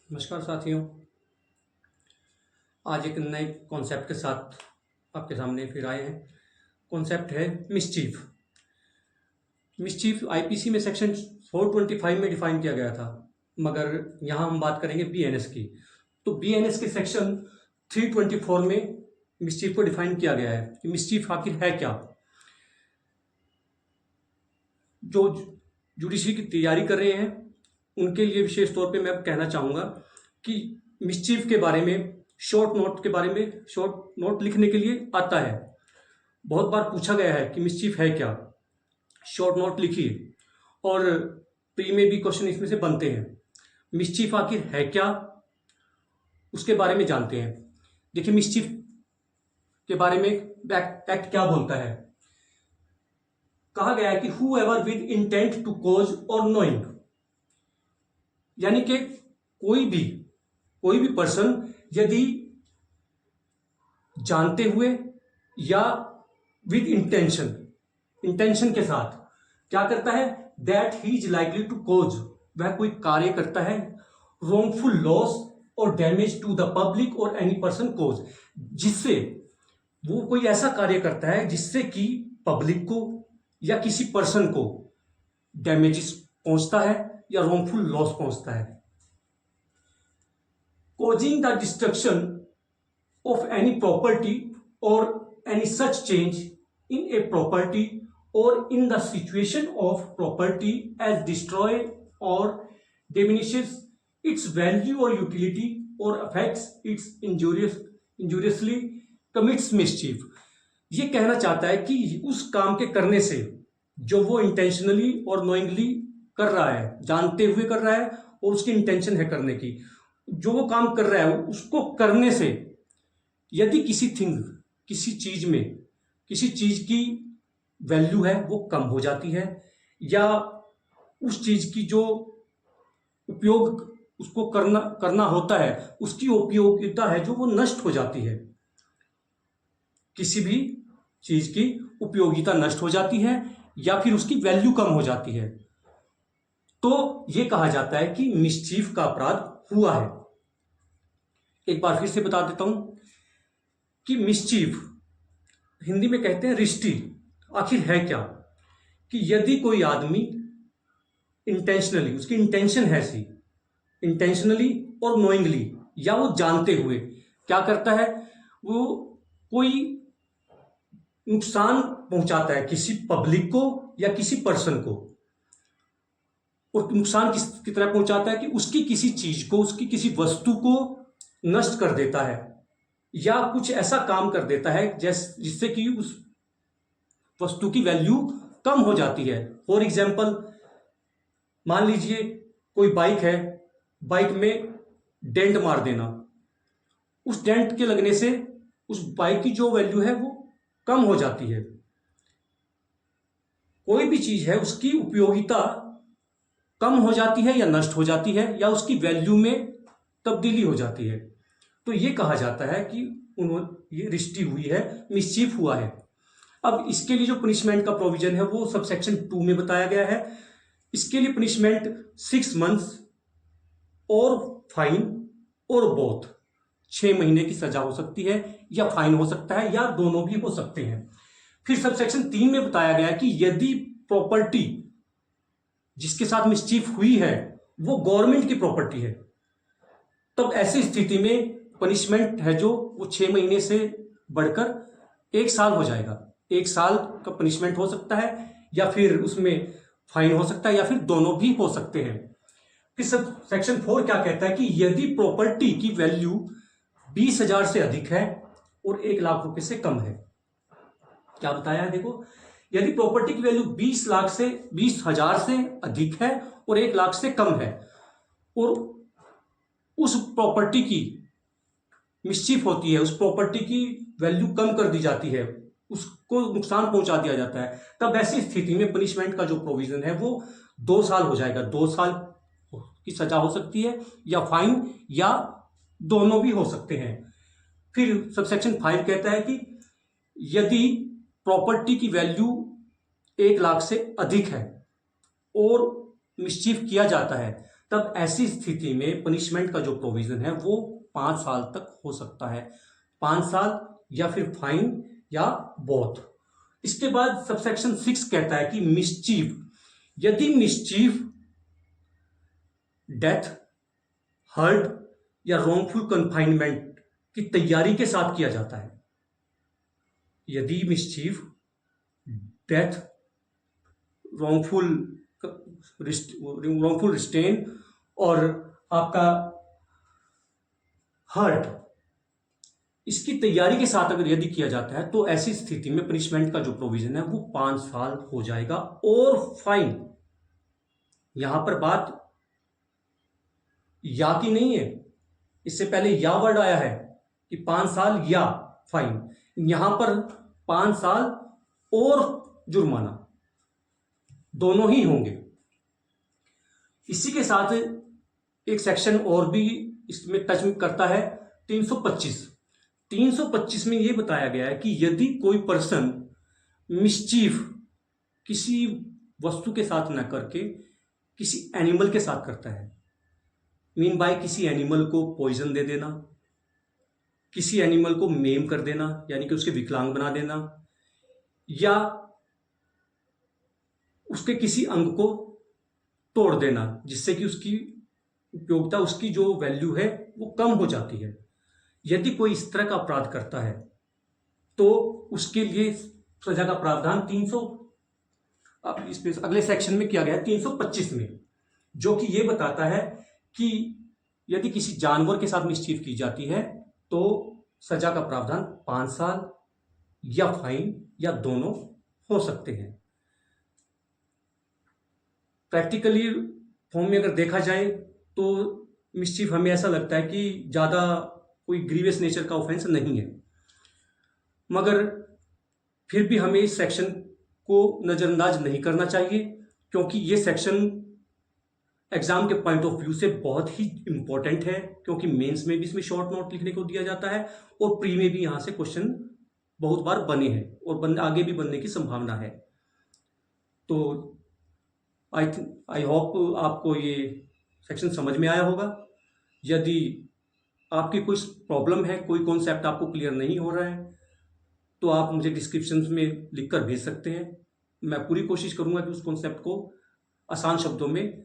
नमस्कार साथियों। आज एक नए कॉन्सेप्ट के साथ आपके सामने फिर आए हैं। कॉन्सेप्ट है मिसचीफ। मिसचीफ आईपीसी में सेक्शन 425 में डिफाइन किया गया था, मगर यहाँ हम बात करेंगे बीएनएस की। तो बीएनएस के सेक्शन 324 में मिसचीफ को डिफाइन किया गया है कि मिसचीफ आखिर है क्या। जो जुडिशरी की तैयारी कर रहे हैं उनके लिए विशेष तौर पे मैं कहना चाहूँगा कि मिसचीफ के बारे में शॉर्ट नोट लिखने के लिए आता है। बहुत बार पूछा गया है कि मिसचीफ है क्या, शॉर्ट नोट लिखिए, और प्री में भी क्वेश्चन इसमें से बनते हैं। मिसचीफ आखिर है क्या, उसके बारे में जानते हैं। देखिए, मिसचीफ के बारे में एक्ट क्या बोलता है। कहा गया है कि whoever with intent to cause और नोइंग, यानी कि कोई भी पर्सन यदि जानते हुए या विद इंटेंशन के साथ क्या करता है, that he is likely to cause, वह कोई कार्य करता है wrongful लॉस और डैमेज टू द पब्लिक और एनी पर्सन कॉज, जिससे वो कोई ऐसा कार्य करता है जिससे कि पब्लिक को या किसी पर्सन को डैमेजेस पहुंचता है या wrongful लॉस पहुंचता है। causing the destruction of any property or any such change in a property or in the situation of property as destroy or diminishes its value or utility or affects its injuriously commits mischief। ये कहना चाहता है कि उस काम के करने से जो वो इंटेंशनली और नोइंगली कर रहा है, जानते हुए कर रहा है और उसकी इंटेंशन है करने की, जो वो काम कर रहा है उसको करने से यदि किसी चीज की वैल्यू है वो कम हो जाती है, या उस चीज की जो उपयोग उसको करना होता है उसकी उपयोगिता है जो वो नष्ट हो जाती है। किसी भी चीज की उपयोगिता नष्ट हो जाती है या फिर उसकी वैल्यू कम हो जाती है, तो ये कहा जाता है कि मिसचीफ का अपराध हुआ है। एक बार फिर से बता देता हूं कि मिसचीफ हिंदी में कहते हैं रिष्टि। आखिर है क्या कि यदि कोई आदमी इंटेंशनली, उसकी इंटेंशन है सी, इंटेंशनली और नोइंगली या वो जानते हुए क्या करता है, वो कोई नुकसान पहुंचाता है किसी पब्लिक को या किसी पर्सन को, और नुकसान किस तरह पहुंचाता है कि उसकी किसी चीज को, उसकी किसी वस्तु को नष्ट कर देता है या कुछ ऐसा काम कर देता है जिससे कि उस वस्तु की वैल्यू कम हो जाती है। फॉर एग्जाम्पल, मान लीजिए कोई बाइक है, बाइक में डेंट मार देना, उस डेंट के लगने से उस बाइक की जो वैल्यू है वो कम हो जाती है। कोई भी चीज है उसकी उपयोगिता कम हो जाती है या नष्ट हो जाती है या उसकी वैल्यू में तब्दीली हो जाती है, तो ये कहा जाता है कि ये रिष्टि हुई है, मिसचीफ हुआ है। अब इसके लिए जो पनिशमेंट का प्रोविजन है वो सबसेक्शन 2 में बताया गया है। इसके लिए पनिशमेंट 6 मंथ्स और फाइन और बोथ, 6 महीने की सजा हो सकती है या फाइन हो सकता है या दोनों भी हो सकते हैं। फिर सबसेक्शन 3 में बताया गया कि यदि प्रॉपर्टी जिसके साथ मिसचीफ हुई है वो गवर्नमेंट की प्रॉपर्टी है, तब ऐसी स्थिति में पनिशमेंट है जो वो 6 महीने से बढ़कर 1 साल हो जाएगा। 1 साल का पनिशमेंट हो सकता है या फिर उसमें फाइन हो सकता है या फिर दोनों भी हो सकते हैं। फिर सब सेक्शन 4 क्या कहता है कि यदि प्रॉपर्टी की वैल्यू 20,000 से अधिक है और 1 लाख रुपए से कम है। क्या बताया है, देखो, यदि प्रॉपर्टी की वैल्यू 20,000 से अधिक है और 1 लाख से कम है और उस प्रॉपर्टी की मिसचीफ होती है, उस प्रॉपर्टी की वैल्यू कम कर दी जाती है, उसको नुकसान पहुंचा दिया जाता है, तब ऐसी स्थिति में पनिशमेंट का जो प्रोविजन है वो 2 साल हो जाएगा। 2 साल की सजा हो सकती है या फाइन या दोनों भी हो सकते हैं। फिर सबसेक्शन 5 कहता है कि यदि प्रॉपर्टी की वैल्यू 1 लाख से अधिक है और मिसचीफ किया जाता है, तब ऐसी स्थिति में पनिशमेंट का जो प्रोविजन है वो 5 साल तक हो सकता है। 5 साल या फिर फाइन या बोथ। इसके बाद सबसेक्शन 6 कहता है कि मिसचीफ, यदि मिसचीफ डेथ, हर्ट या रॉन्गफुल कन्फाइनमेंट की तैयारी के साथ किया जाता है, यदि मिसचीफ डेथ, रॉन्गफुल रिस्ट्रेन और आपका हर्ट, इसकी तैयारी के साथ अगर यदि किया जाता है तो ऐसी स्थिति में पनिशमेंट का जो प्रोविजन है वो 5 साल हो जाएगा। और फाइन, यहां पर बात या की नहीं है, इससे पहले या वर्ड आया है कि 5 साल या फाइन, यहां पर 5 साल और जुर्माना दोनों ही होंगे। इसी के साथ एक सेक्शन और भी इसमें टच करता है, 325 में यह बताया गया है कि यदि कोई पर्सन मिसचीफ किसी वस्तु के साथ न करके किसी एनिमल के साथ करता है, मीन बाय किसी एनिमल को पॉइजन दे देना, किसी एनिमल को मेम कर देना यानी कि उसके विकलांग बना देना, या उसके किसी अंग को तोड़ देना जिससे कि उसकी उपयोगिता, उसकी जो वैल्यू है वो कम हो जाती है। यदि कोई इस तरह का अपराध करता है तो उसके लिए सजा का प्रावधान 300 अब इस अगले सेक्शन में किया गया है 325 में, जो कि यह बताता है कि यदि किसी जानवर के साथ मिसचीफ की जाती है तो सजा का प्रावधान 5 साल या फाइन या दोनों हो सकते हैं। प्रैक्टिकली फॉर्म में अगर देखा जाए तो मिसचीफ हमें ऐसा लगता है कि ज़्यादा कोई ग्रीवियस नेचर का ऑफेंस नहीं है, मगर फिर भी हमें इस सेक्शन को नज़रअंदाज नहीं करना चाहिए क्योंकि ये सेक्शन एग्जाम के पॉइंट ऑफ व्यू से बहुत ही इंपॉर्टेंट है, क्योंकि मेंस में भी इसमें शॉर्ट नोट लिखने को दिया जाता है और प्री में भी यहाँ से क्वेश्चन बहुत बार बने हैं और आगे भी बनने की संभावना है। तो आई होप आपको ये सेक्शन समझ में आया होगा। यदि आपकी कोई प्रॉब्लम है, कोई कॉन्सेप्ट आपको क्लियर नहीं हो रहा है, तो आप मुझे डिस्क्रिप्शन में लिखकर भेज सकते हैं। मैं पूरी कोशिश करूंगा कि उस कॉन्सेप्ट को आसान शब्दों में